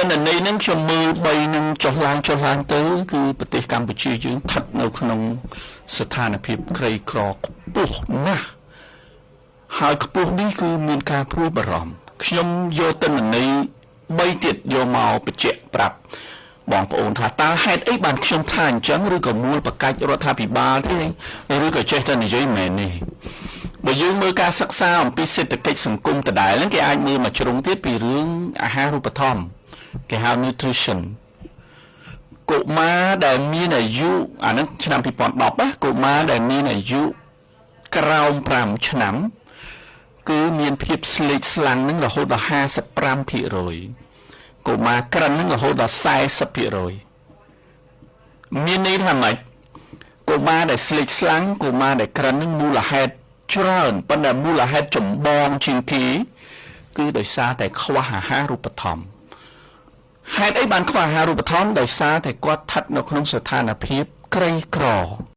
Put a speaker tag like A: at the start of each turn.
A: តែនៅនឹងខ្ញុំមើល3នឹងចុះឡើងទៅគឺប្រទេសកម្ពុជាយើងស្ថិតនៅក្នុងស្ថានភាពក្រីក្រខ្ពស់ណាស់ហើយខ្ពស់នេះគឺមានការព្រួយបារម្ភខ្ញុំយកទិន្នន័យ3ទៀតយកមកបញ្ជាក់ប្រាប់បងប្អូនថាតើហេតុអីបានខ្ញុំថាអញ្ចឹងឬក៏មូលបកាច់រដ្ឋាភិបាលទេឬក៏ចេះតែនិយាយមែននេះបើយើងមើលការសិក្សាអំពីសេដ្ឋកិច្ចសង្គមដដែលហ្នឹងគេអាចមើលមកជ្រុងទៀតពីរឿងអាហារូបត្ថម្ភគេហៅ nutrition កុមារដែលមានអាយុអាហ្នឹងឆ្នាំ2010ណាកុមារដែលមានអាយុក្រោម5ឆ្នាំគឺមានភាពស្លេកស្លាំងនឹងរហូតដល់ 55% កុមារក្រិននឹងរហូតដល់ 40% មានន័យថាម៉េចកុមារដែលស្លេកស្លាំងកុមារដែលក្រិននឹងមូលហេតុច្រើនប៉ុន្តែមូលហេតុចម្បងជាងគេគឺដោយសារតែខ្វះអាហារូបត្ថម្ភហេតុអីបានខ្វះអាហារូបត្ថម្ភដោយសារតែគាត់ស្ថិតនៅក្នុងស្ថានភាពក្រីក្រ